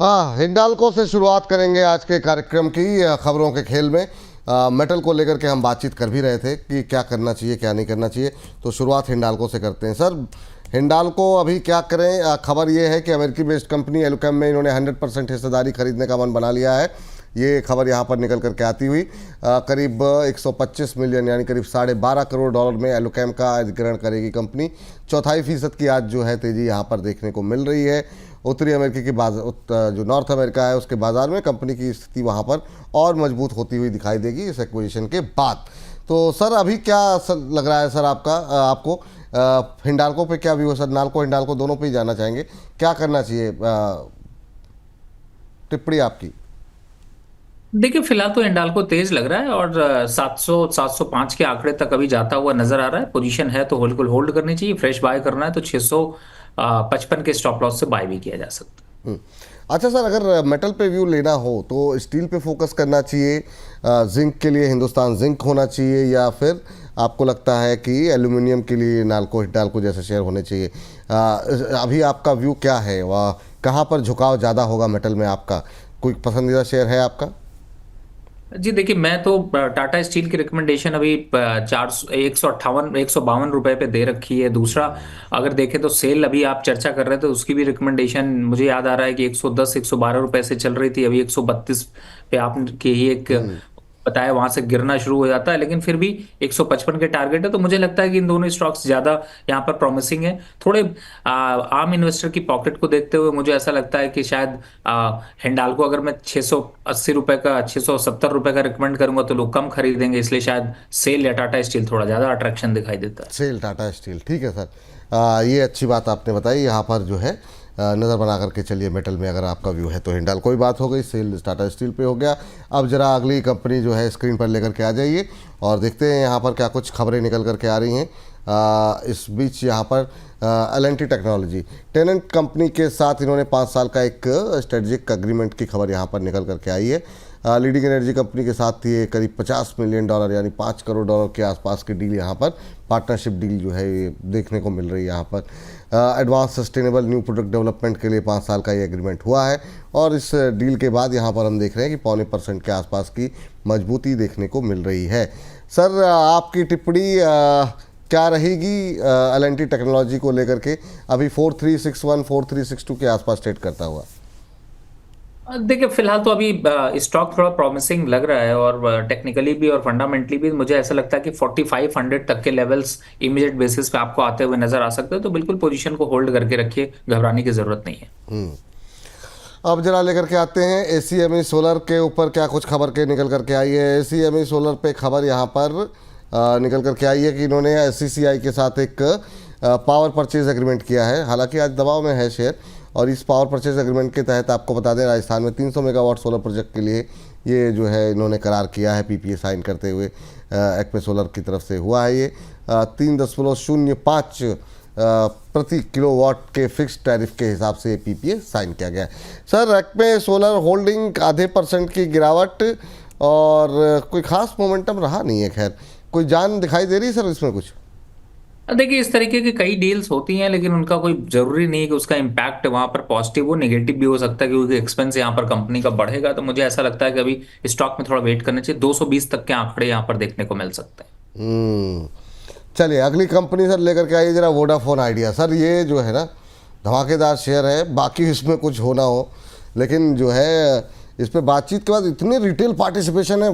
हाँ, हिंडाल्को से शुरुआत करेंगे आज के कार्यक्रम की खबरों के खेल में। मेटल को लेकर के हम बातचीत कर भी रहे थे कि क्या करना चाहिए क्या नहीं करना चाहिए, तो शुरुआत हिंडाल्को से करते हैं। सर, हिंडाल्को अभी क्या करें? खबर ये है कि अमेरिकी बेस्ड कंपनी एलुकेम में इन्होंने 100% हिस्सेदारी खरीदने का मन बना लिया है। ये खबर यहाँ पर निकल करके आती हुई करीब 125 मिलियन यानी करीब $12.5 करोड़ में एलुकेम का अधिग्रहण करेगी कंपनी। 4.5% की आज जो है तेजी यहाँ पर देखने को मिल रही है। उत्तरी अमेरिका की जो नॉर्थ अमेरिका है उसके बाज़ार में कंपनी की स्थिति वहाँ पर और मजबूत होती हुई दिखाई देगी इस एक्विजिशन के बाद। तो सर, अभी क्या लग रहा है सर आपको हिंडाल्को पे क्या व्यू है सर? नाल्को हिंडाल्को दोनों पे ही जाना चाहेंगे, क्या करना चाहिए? टिप्पणी आपकी। देखिए, फिलहाल तो हिंडाल्को तेज लग रहा है और 700 705 के आंकड़े तक अभी जाता हुआ नजर आ रहा है। पोजीशन है तो बिल्कुल होल्ड करनी चाहिए। फ्रेश बाय करना है तो 655 के स्टॉप लॉस से बाय भी किया जा सकता है। अच्छा सर, अगर मेटल पे व्यू लेना हो तो स्टील पे फोकस करना चाहिए, जिंक के लिए हिंदुस्तान जिंक होना चाहिए, या फिर आपको लगता है कि एल्यूमिनियम के लिए नाल्को हिंडाल्को जैसे शेयर होने चाहिए? अभी आपका व्यू क्या है? वह कहाँ पर झुकाव ज़्यादा होगा मेटल में? आपका कोई पसंदीदा शेयर है आपका? जी देखिए, मैं तो टाटा स्टील की रिकमेंडेशन अभी 158 152 रुपए पे दे रखी है। दूसरा, अगर देखें तो सेल अभी आप चर्चा कर रहे थे, उसकी भी रिकमेंडेशन मुझे याद आ रहा है कि 110 112 रुपए से चल रही थी। अभी 132 पे आपकी ही एक बताया, वहां से गिरना शुरू हो जाता है, लेकिन फिर भी 155 के टारगेट है। तो मुझे लगता है कि इन दोनों स्टॉक्स ज्यादा यहाँ पर प्रॉमिसिंग है। थोड़े आम इन्वेस्टर की पॉकेट को देखते हुए मुझे ऐसा लगता है कि शायद हिंडाल्को अगर मैं 680 रुपए का 670 रुपए का रिकमेंड करूंगा तो लोग कम खरीदेंगे, इसलिए शायद सेल या टाटा स्टील थोड़ा ज्यादा अट्रैक्शन दिखाई देता है। सेल टाटा स्टील, ठीक है सर। ये अच्छी बात आपने बताई। यहाँ पर जो है नज़र बना करके चलिए मेटल में अगर आपका व्यू है तो हिंडाल्को की बात हो गई, सेल टाटा स्टील पे हो गया। अब जरा अगली कंपनी जो है स्क्रीन पर लेकर के आ जाइए और देखते हैं यहाँ पर क्या कुछ खबरें निकल करके आ रही हैं। इस बीच यहाँ पर L&T टेक्नोलॉजी टेनेंट कंपनी के साथ इन्होंने 5 साल का एक स्ट्रेटजिक अग्रीमेंट की खबर यहाँ पर निकल करके आई है। लीडिंग एनर्जी कंपनी के साथ ये करीब $50 मिलियन यानी $5 करोड़ के आसपास की डील यहाँ पर, पार्टनरशिप डील जो है ये देखने को मिल रही है यहाँ पर। Advance sustainable new product development के लिए 5 साल का ये एग्रीमेंट हुआ है और इस डील के बाद यहाँ पर हम देख रहे हैं कि 0.25% के आसपास की मजबूती देखने को मिल रही है। सर, आपकी टिप्पणी क्या रहेगी L&T टेक्नोलॉजी को लेकर के? अभी 4361 4362 के आसपास ट्रेड करता हुआ। देखिए, फिलहाल तो अभी स्टॉक थोड़ा प्रॉमिसिंग लग रहा है और टेक्निकली भी और फंडामेंटली भी मुझे ऐसा लगता है कि 4500 तक के लेवल्स इमीडिएट बेसिस पे आपको आते हुए नजर आ सकते हैं। तो बिल्कुल पोजीशन को होल्ड करके रखिए, घबराने की जरूरत नहीं है। अब जरा लेकर के आते हैं ACME सोलर के ऊपर क्या कुछ खबर के निकल करके आई है। ACME सोलर पे खबर यहाँ पर निकल करके आई है कि इन्होंने SCCI के साथ एक पावर परचेज एग्रीमेंट किया है। हालांकि आज दबाव में है शेयर, और इस पावर परचेज एग्रीमेंट के तहत आपको बता दें राजस्थान में 300 मेगावाट सोलर प्रोजेक्ट के लिए ये जो है इन्होंने करार किया है। PPA साइन करते हुए एक्मे सोलर की तरफ से हुआ है। ये 3.05 प्रति किलोवाट के फिक्स टैरिफ के हिसाब से PPA साइन किया गया है। सर, एक्मे सोलर होल्डिंग आधे % की गिरावट और कोई खास मोमेंटम रहा नहीं है। खैर, कोई जान दिखाई दे रही है सर इसमें कुछ? देखिए, इस तरीके की कई डील्स होती हैं, लेकिन उनका कोई जरूरी नहीं है कि उसका इम्पैक्ट वहां पर पॉजिटिव हो, नेगेटिव भी हो सकता है क्योंकि एक्सपेंस यहाँ पर कंपनी का बढ़ेगा। तो मुझे ऐसा लगता है कि अभी स्टॉक में थोड़ा वेट करना चाहिए। 220 तक के आंकड़े यहाँ पर देखने को मिल सकते हैं। चलिए अगली कंपनी सर लेकर के आइए जरा, वोडाफोन आइडिया। सर, ये जो है ना धमाकेदार शेयर है, बाकी इसमें कुछ होना हो, लेकिन जो है इस पर बातचीत के बाद इतने रिटेल पार्टिसिपेशन है,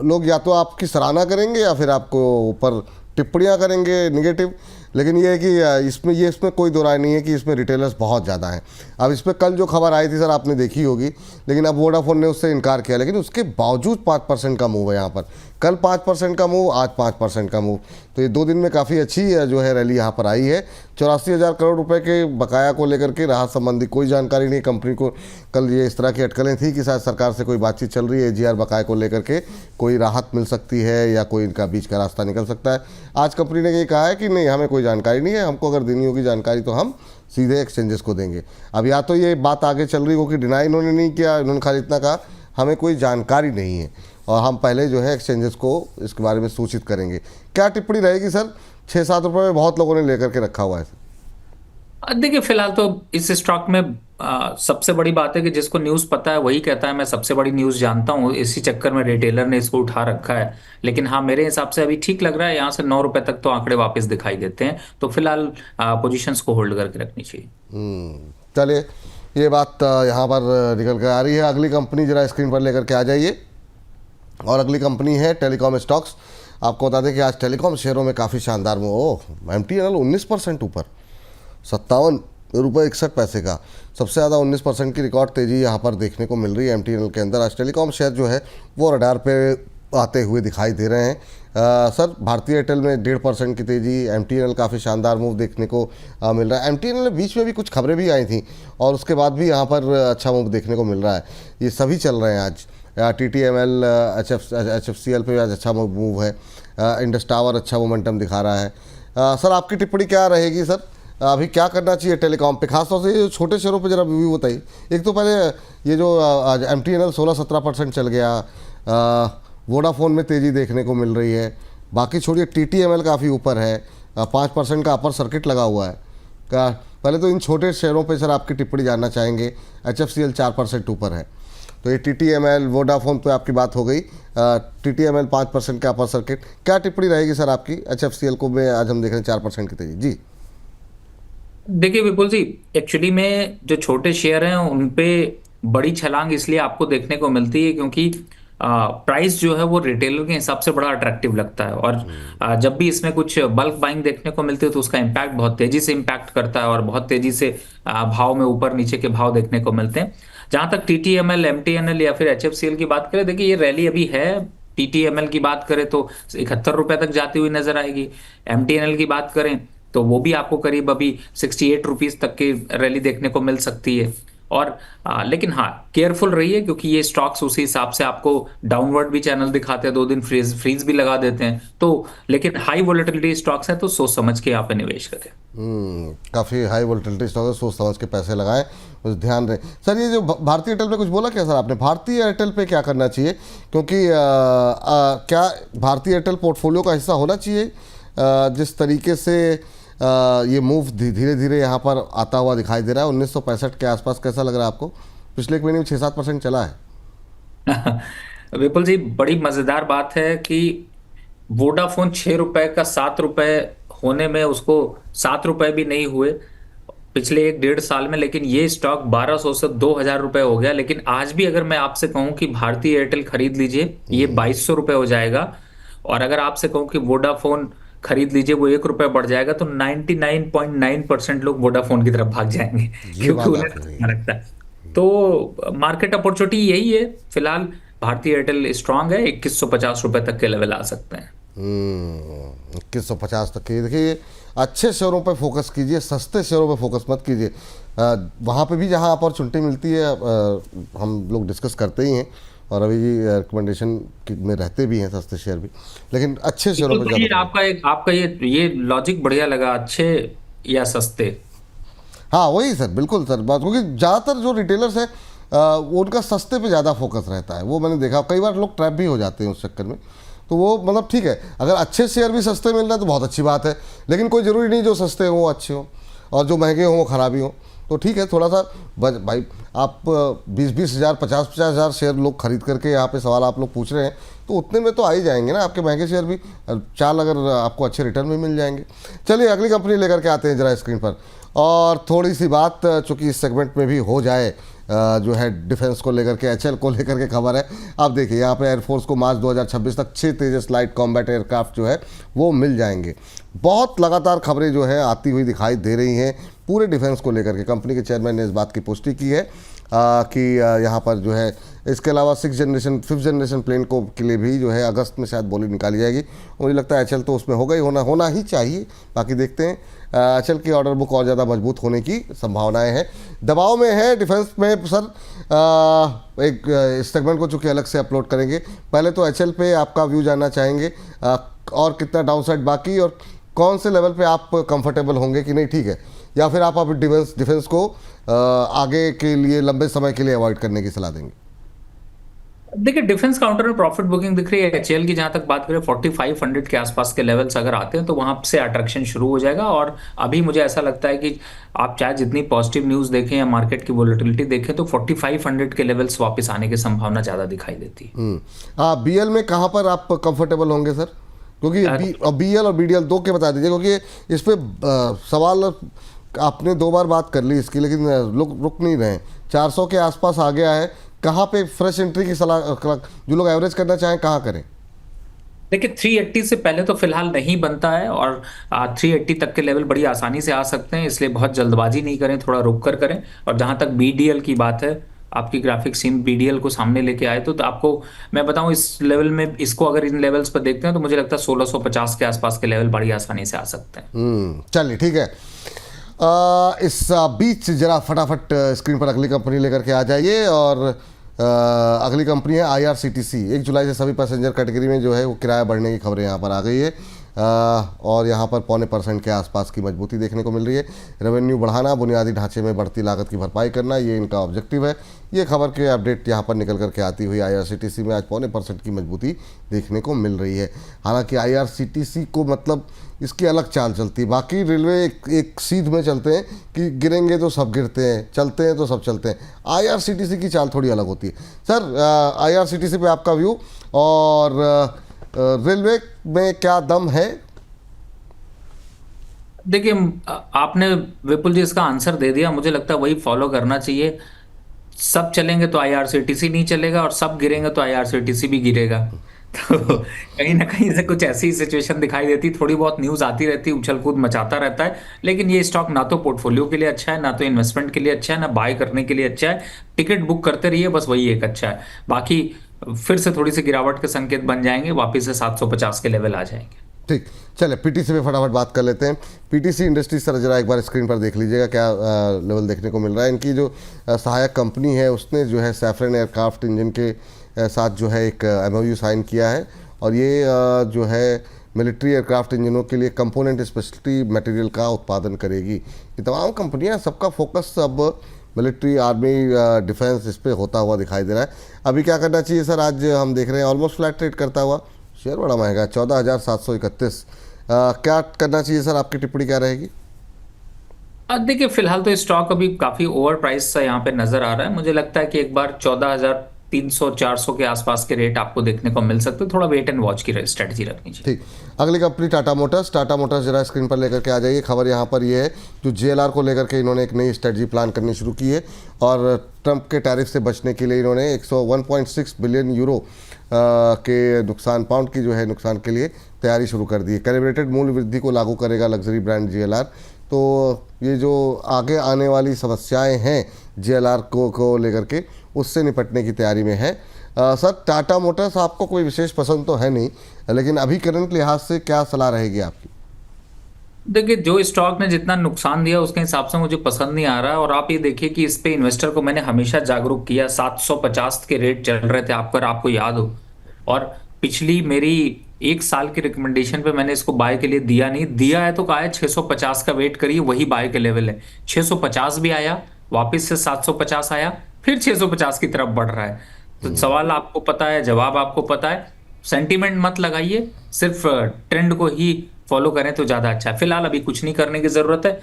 लोग या तो आपकी सराहना करेंगे या फिर आपको ऊपर टिप्पणियाँ करेंगे निगेटिव। लेकिन ये है कि इसमें कोई दो राय नहीं है कि इसमें रिटेलर्स बहुत ज़्यादा हैं। अब इस पर कल जो खबर आई थी सर आपने देखी होगी, लेकिन अब वोडाफोन ने उससे इनकार किया, लेकिन उसके बावजूद 5% का मूव है यहाँ पर। कल 5% का मूव, आज 5% का मूव, तो ये 2 दिन में काफ़ी अच्छी जो है रैली यहाँ पर आई है। 84,000 करोड़ रुपए के बकाया को लेकर के राहत संबंधी कोई जानकारी नहीं कंपनी को। कल ये इस तरह की अटकलें थी कि शायद सरकार से कोई बातचीत चल रही है, AGR बकाया को लेकर के कोई राहत मिल सकती है या कोई इनका बीच का रास्ता निकल सकता है। आज कंपनी ने ये कहा है कि नहीं, हमें कोई जानकारी नहीं है, हमको अगर देनी होगी जानकारी तो हम सीधे एक्सचेंजेस को देंगे। अब या तो ये बात आगे चल रही हो कि डिनाई इन्होंने नहीं किया, इन्होंने खाली इतना कहा हमें कोई जानकारी नहीं है और हम पहले जो है एक्सचेंजेस को इसके बारे में सूचित करेंगे। क्या टिप्पणी रहेगी सर? 6-7 रुपये में बहुत लोगों ने लेकर के रखा हुआ है सर। देखिए फिलहाल तो इस स्टॉक में सबसे बड़ी बात है कि जिसको न्यूज़ पता है वही कहता है मैं सबसे बड़ी न्यूज़ जानता हूँ, इसी चक्कर में रिटेलर ने इसको उठा रखा है। लेकिन हाँ, मेरे हिसाब से अभी ठीक लग रहा है, यहाँ से 9 रुपए तक तो आंकड़े वापस दिखाई देते हैं, तो फिलहाल पोजीशंस को होल्ड करके रखनी चाहिए। चलिए, ये बात यहाँ पर निकल कर आ रही है। अगली कंपनी जरा स्क्रीन पर लेकर के आ जाइए, और अगली कंपनी है टेलीकॉम स्टॉक्स। आपको बता दें कि आज टेलीकॉम शेयरों में काफ़ी शानदार मूव, MTNL 19% ऊपर, 57 रुपये 61 पैसे का। सबसे ज़्यादा 19% की रिकॉर्ड तेज़ी यहाँ पर देखने को मिल रही है MTNL के अंदर। आज टेलीकॉम शेयर जो है वो रडार पे आते हुए दिखाई दे रहे हैं। सर, भारतीय एयरटेल में 1.5% की तेज़ी, MTNL काफ़ी शानदार मूव देखने को मिल रहा है। MTNL में बीच में भी कुछ खबरें भी आई थी और उसके बाद भी यहाँ पर अच्छा मूव देखने को मिल रहा है। ये सभी चल रहे हैं आज। TTML, HFCL पे आज अच्छा मूव है। इंडस टावर अच्छा मोमेंटम दिखा रहा है। सर, आपकी टिप्पणी क्या रहेगी सर, अभी क्या करना चाहिए टेलीकॉम पे, खासतौर से ये छोटे शहरों पे जरा रिव्यू बताइए। एक तो पहले ये जो आज MTNL 16-17% चल गया, वोडाफोन में तेज़ी देखने को मिल रही है, बाकी छोड़िए TTML काफ़ी ऊपर है, 5% का अपर सर्किट लगा हुआ है। पहले तो इन छोटे शेयरों पे सर आपकी टिप्पणी जानना चाहेंगे। HFCL 4% ऊपर है, तो ये TTML वोडाफोन पे आपकी बात हो गई। TTML 5% का अपर सर्किट, क्या टिप्पणी रहेगी सर आपकी HFCL को में आज हम देख रहे हैं 4% की तेज़ी जी। देखिए विपुल जी, एक्चुअली में जो छोटे शेयर हैं उन पे बड़ी छलांग इसलिए आपको देखने को मिलती है क्योंकि प्राइस जो है वो रिटेलर के हिसाब से बड़ा अट्रैक्टिव लगता है, और जब भी इसमें कुछ बल्क बाइंग देखने को मिलती है तो उसका इम्पैक्ट बहुत तेजी से इम्पैक्ट करता है और बहुत तेजी से भाव में ऊपर नीचे के भाव देखने को मिलते हैं। जहां तक TTML, MTNL या फिर HFCL की बात करें, देखिए ये रैली अभी है। TTML की बात करें तो 71 रुपए तक जाती हुई नजर आएगी। MTNL की बात करें तो वो भी आपको करीब अभी 68 रुपीज तक की रैली देखने को मिल सकती है। और लेकिन हाँ, केयरफुल रहिए क्योंकि ये स्टॉक्स उसी हिसाब से आपको डाउनवर्ड भी चैनल दिखाते हैं, 2 दिन फ्रीज फ्रीज भी लगा देते हैं, तो लेकिन हाई वोलेटिलिटी स्टॉक्स हैं तो सोच समझ के यहाँ पे निवेश करें। काफ़ी हाई वोलेटिलिटी स्टॉक है, सोच समझ के पैसे लगाएं, बस ध्यान रहे। सर, ये जो भारतीय एयरटेल पे कुछ बोला क्या सर आपने, भारतीय एयरटेल पे क्या करना चाहिए, क्योंकि क्या भारतीय एयरटेल पोर्टफोलियो का हिस्सा होना चाहिए? जिस तरीके से ये मूव धीरे धीरे यहाँ पर आता हुआ दिखाई दे रहा है 1965 के आसपास, कैसा लग रहा है आपको? पिछले एक महीने में 6-7% चला है। विपुल जी, बड़ी मजेदार बात है कि वोडाफोन 6 रुपए का 7 रुपए होने में उसको 7 रुपए भी नहीं हुए पिछले 1-1.5 साल में, लेकिन ये स्टॉक 1200 से 2000 रुपए हो गया। लेकिन आज भी अगर मैं आपसे कहूं कि भारतीय एयरटेल खरीद लीजिए, ये 2200 रुपए हो जाएगा। और अगर आपसे कहूं कि वोडाफोन खरीद लीजिए, वो 1 रुपए बढ़ जाएगा, तो 99.9% लोग वोडाफोन की तरफ भाग जाएंगे ये क्योंकि बात उन्हें आपने अच्छा लगता है। तो मार्केट अपॉर्चुनिटी यही है फिलहाल। भारतीय एयरटेल स्ट्रांग है, 2150 रुपए तक के लेवल आ सकते हैं। 2150 तक की देखिए। अच्छे शेयरों पर फोकस कीजिए, सस्ते शेयरों पर फोकस मत कीजिए। वहाँ पे भी जहाँ अपॉर्चुनिटी मिलती है हम लोग डिस्कस करते ही हैं, और अभी रिकमेंडेशन में रहते भी हैं सस्ते शेयर भी, लेकिन अच्छे शेयरों पर तो ये ज़्यादा। आपका ये लॉजिक बढ़िया लगा, अच्छे या सस्ते। हाँ वही सर, बिल्कुल सर बात, क्योंकि ज़्यादातर जो रिटेलर्स हैं वो उनका सस्ते पे ज़्यादा फोकस रहता है। वो मैंने देखा, कई बार लोग ट्रैप भी हो जाते हैं उस चक्कर में। तो वो मतलब ठीक है, अगर अच्छे शेयर भी सस्ते मिल रहे हैं तो बहुत अच्छी बात है, लेकिन कोई ज़रूरी नहीं जो सस्ते हों वो अच्छे हों और जो महंगे हों वो ख़राबी हों। तो ठीक है, थोड़ा सा भाई आप 20-20 हज़ार 50-50 हज़ार शेयर लोग खरीद करके यहाँ पे सवाल आप लोग पूछ रहे हैं, तो उतने में तो आ ही जाएंगे ना आपके महंगे शेयर भी, चाल अगर आपको अच्छे रिटर्न भी मिल जाएंगे। चलिए अगली कंपनी लेकर के आते हैं जरा स्क्रीन पर, और थोड़ी सी बात चूँकि इस सेगमेंट में भी हो जाए, जो है डिफेंस को लेकर के, HL को लेकर के खबर है। आप देखिए यहाँ पे एयरफोर्स को मार्च 2026 तक 6 तेजस लाइट कॉम्बैट एयरक्राफ्ट जो है वो मिल जाएंगे। बहुत लगातार खबरें जो है आती हुई दिखाई दे रही हैं पूरे डिफेंस को लेकर के। कंपनी के चेयरमैन ने इस बात की पुष्टि की है कि यहाँ पर जो है इसके अलावा 5th जनरेशन प्लेन को के लिए भी जो है अगस्त में शायद बोली निकाली जाएगी। मुझे लगता है HL तो उसमें होगा ही, होना ही चाहिए। बाकी देखते हैं, HL की ऑर्डर बुक और ज़्यादा मजबूत होने की संभावनाएं हैं। दबाव में है डिफेंस में सर, एक इस सेगमेंट को चूँकि अलग से अपलोड करेंगे। पहले तो HL पे आपका व्यू जानना चाहेंगे, और कितना डाउनसाइड बाकी, और कौन से लेवल पे आप कंफर्टेबल होंगे कि नहीं ठीक है, या फिर आप अभी डिफेंस को आगे के लिए लंबे समय के लिए अवॉइड करने की सलाह देंगे? देखिए डिफेंस काउंटर में प्रॉफिट बुकिंग दिख रही है। एचएएल की जहां तक बात करें 4500 के आसपास के लेवल्स अगर आते हैं तो वहां से अट्रैक्शन शुरू हो जाएगा। और अभी मुझे ऐसा लगता है कि आप चाहे जितनी पॉजिटिव न्यूज देखें या मार्केट की वोलेटिलिटी देखें तो 4500 के लेवल्स वापस आने की संभावना ज्यादा दिखाई देती है। हाँ, बीएल में कहाँ पर आप कंफर्टेबल होंगे सर? क्योंकि बीएल और बीडीएल दो के बता दीजिए, क्योंकि इस पे सवाल आपने दो बार बात कर ली इसकी, लेकिन लोग रुक नहीं रहे हैं। 400 के आसपास आ गया है, कहाँ पे फ्रेश एंट्री की सलाह, जो लोग एवरेज करना चाहें कहाँ करें? देखिए 380 से पहले तो फिलहाल नहीं बनता है, और 380 तक के लेवल बड़ी आसानी से आ सकते हैं, इसलिए बहुत जल्दबाजी नहीं करें, थोड़ा रुक कर करें। और जहां तक बीडीएल की बात है, आपकी ग्राफिक सीम बीडीएल को सामने लेके आए तो आपको मैं बताऊं इस लेवल में, इसको अगर इन लेवल्स पर देखते हैं तो मुझे लगता है 1650 के आसपास के लेवल बड़ी आसानी से आ सकते हैं। चलिए ठीक है। इस बीच जरा फटाफट स्क्रीन पर अगली कंपनी लेकर के आ जाइए, और अगली कंपनी है आईआरसीटीसी। 1 जुलाई से सभी पैसेंजर कैटेगरी में जो है वो किराया बढ़ने की खबरें यहाँ पर आ गई है, और यहाँ पर 0.25% के आसपास की मजबूती देखने को मिल रही है। रेवेन्यू बढ़ाना, बुनियादी ढांचे में बढ़ती लागत की भरपाई करना, ये इनका ऑब्जेक्टिव है। ये खबर के अपडेट यहाँ पर निकल करके आती हुई आईआरसीटीसी में आज 0.25% की मजबूती देखने को मिल रही है। हालांकि आईआरसीटीसी को मतलब इसकी अलग चाल चलती है, बाकी रेलवे एक सीध में चलते हैं कि गिरेंगे तो सब गिरते हैं, चलते हैं तो सब चलते हैं। आईआरसीटीसी की चाल थोड़ी अलग होती है। सर, आईआरसीटीसी पे आपका व्यू, और रेलवे में क्या दम है? देखिए आपने विपुल जी इसका आंसर दे दिया, मुझे लगता है वही फॉलो करना चाहिए। सब चलेंगे तो आईआरसीटीसी नहीं चलेगा, और सब गिरेंगे तो आईआरसीटीसी भी गिरेगा। तो कहीं ना कहीं से कुछ ऐसी सिचुएशन दिखाई देती, थोड़ी बहुत न्यूज आती रहती, उछल कूद मचाता रहता है, लेकिन ये स्टॉक ना तो पोर्टफोलियो के लिए अच्छा है, ना तो इन्वेस्टमेंट के लिए अच्छा है, ना बाय करने के लिए अच्छा है। टिकट बुक करते रहिए, बस वही एक अच्छा है। बाकी फिर से थोड़ी सी गिरावट के संकेत बन जाएंगे, वापिस से 750 के लेवल आ जाएंगे। ठीक, चले पीटीसी पे फटाफट बात कर लेते हैं। पीटीसी इंडस्ट्रीज सर जरा एक बार स्क्रीन पर देख लीजिएगा क्या लेवल देखने को मिल रहा है। इनकी जो सहायक कंपनी है उसने जो है सैफरन एयरक्राफ्ट इंजन के साथ जो है एक एमओयू साइन किया है, और ये जो है मिलिट्री एयरक्राफ्ट इंजनों के लिए कंपोनेंट स्पेशलिटी मटेरियल का उत्पादन करेगी। ये तमाम कंपनियां, सबका फोकस अब मिलिट्री, आर्मी, डिफेंस इस पे होता हुआ दिखाई दे रहा है। अभी क्या करना चाहिए सर? आज हम देख रहे हैं ऑलमोस्ट फ्लैट ट्रेड करता हुआ, शेयर बड़ा महंगा, 14,731। क्या करना चाहिए सर? आपकी टिप्पणी क्या रहेगी? अब देखिए फिलहाल तो स्टॉक अभी काफी ओवर प्राइस सा यहाँ पे नजर आ रहा है। मुझे लगता है कि एक बार 14,300-400 के आसपास के रेट आपको देखने को मिल सकते हैं। थोड़ा वेट एंड वॉच की स्ट्रेटजी रखनी चाहिए। ठीक, अगली company Tata Motors. Tata Motors जरा स्क्रीन पर लेकर के आ जाइए। खबर यहाँ पर ये है, जो जेएलआर को लेकर के इन्होंने एक नई स्ट्रेटजी प्लान करनी शुरू की है, और ट्रंप के टैरिफ से बचने के लिए इन्होंने 101.6 बिलियन यूरो के नुकसान, पाउंड की जो है नुकसान के लिए तैयारी शुरू कर दी है। कैलिब्रेटेड मूल्य वृद्धि को लागू करेगा लग्जरी ब्रांड जेएलआर। तो ये जो आगे आने वाली समस्याएं हैं जेएलआर को लेकर के, उससे निपटने की तैयारी में है। सर, टाटा मोटर्स आपको कोई विशेष पसंद तो है नहीं, लेकिन अभी करंट लिहाज से क्या सलाह रहेगी आपकी? देखिए जो स्टॉक ने जितना नुकसान दिया उसके हिसाब से मुझे पसंद नहीं आ रहा है। और आप ये देखिए कि इस पे इन्वेस्टर को मैंने हमेशा जागरूक किया, 750 के रेट चल रहे थे, आपको याद हो। और पिछली मेरी 1 साल की रिकमेंडेशन पे मैंने इसको बाय के लिए दिया नहीं, दिया है तो कहा है 650 का वेट करिए, वही बाय के लेवल है। 650 भी आया, वापस से 750 आया, फिर 650 की तरफ बढ़ रहा है। तो सवाल आपको पता है, जवाब आपको पता है। सेंटीमेंट मत लगाइए, सिर्फ ट्रेंड को ही फॉलो करें तो ज्यादा अच्छा है। फिलहाल अभी कुछ नहीं करने की जरूरत है,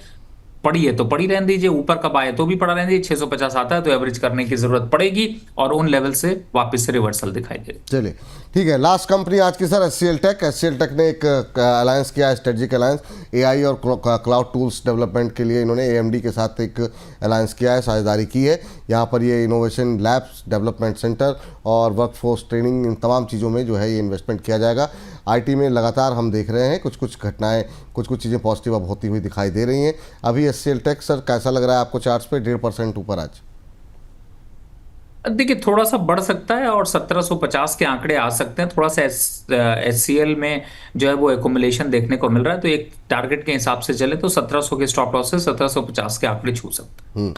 पड़ी है तो पड़ी रहने दीजिए, ऊपर कब आए तो भी पड़ा रहने दीजिए। 650 आता है तो एवरेज करने की जरूरत पड़ेगी, और उन लेवल से वापस से रिवर्सल दिखाई दे। चलिए ठीक है, लास्ट कंपनी आज की sir HCL tech. HCL tech ने एक अलायंस किया है, स्ट्रेटेजिक अलायंस, एआई और क्लाउड टूल्स डेवलपमेंट के लिए इन्होंने एएमडी के साथ एक अलायंस किया है, साझेदारी की है। यहाँ पर ये इनोवेशन लैब्स, डेवलपमेंट सेंटर और वर्कफोर्स ट्रेनिंग, इन तमाम चीज़ों में जो है ये इन्वेस्टमेंट किया जाएगा। आईटी में लगातार हम देख रहे हैं कुछ घटनाएं, कुछ चीज़ें पॉजिटिव अब होती हुई दिखाई दे रही हैं। अभी एचसीएल टेक सर कैसा लग रहा है आपको चार्ट्स पे? 1.5% ऊपर आज। देखिए थोड़ा सा बढ़ सकता है और 1750 के आंकड़े आ सकते हैं। थोड़ा सा एचसीएल में जो है वो एकुमुलेशन देखने को मिल रहा है, तो एक टारगेट के हिसाब से चले तो 1700 के स्टॉप लॉस से 1750 के आंकड़े छू सकते हैं।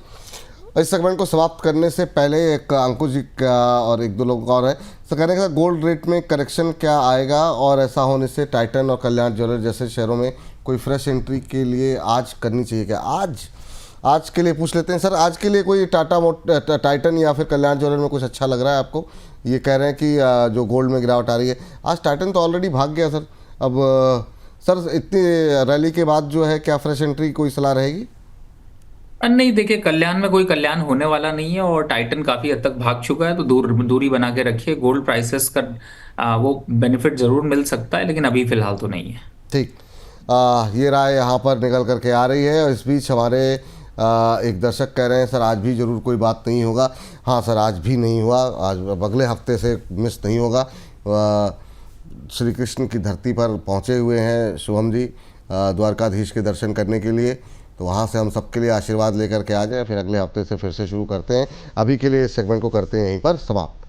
इस सेगमेंट को समाप्त करने से पहले एक अंकुश जी का और एक दो लोगों का और है, तो कहने का गोल्ड रेट में करेक्शन क्या आएगा, और ऐसा होने से टाइटन और कल्याण ज्वेलर जैसे शेयरों में कोई फ्रेश एंट्री के लिए आज करनी चाहिए क्या? आज आज के लिए पूछ लेते हैं सर, आज के लिए कोई टाइटन या फिर कल्याण ज्वेलर में कुछ अच्छा लग रहा है आपको? ये कह रहे हैं कि जो गोल्ड में गिरावट आ रही है। आज टाइटन तो ऑलरेडी भाग गया सर। अब सर इतनी रैली के बाद जो है क्या फ्रेश एंट्री कोई सलाह रहेगी? नहीं, देखिए कल्याण में कोई कल्याण होने वाला नहीं है और टाइटन काफी हद तक भाग चुका है, तो दूरी बना के रखिए। गोल्ड प्राइसेस का वो बेनिफिट जरूर मिल सकता है, लेकिन अभी फिलहाल तो नहीं है। ठीक। ये राय यहाँ पर निकल करके आ रही है। और इस बीच हमारे एक दर्शक कह रहे हैं सर आज भी ज़रूर कोई बात नहीं होगा। हाँ सर, आज भी नहीं हुआ, आज अगले हफ्ते से मिस नहीं होगा। श्री कृष्ण की धरती पर पहुँचे हुए हैं शुभम जी द्वारकाधीश के दर्शन करने के लिए, तो वहाँ से हम सबके लिए आशीर्वाद लेकर के आ जाए, फिर अगले हफ्ते से फिर से शुरू करते हैं। अभी के लिए इस सेगमेंट को करते हैं यहीं पर समाप्त।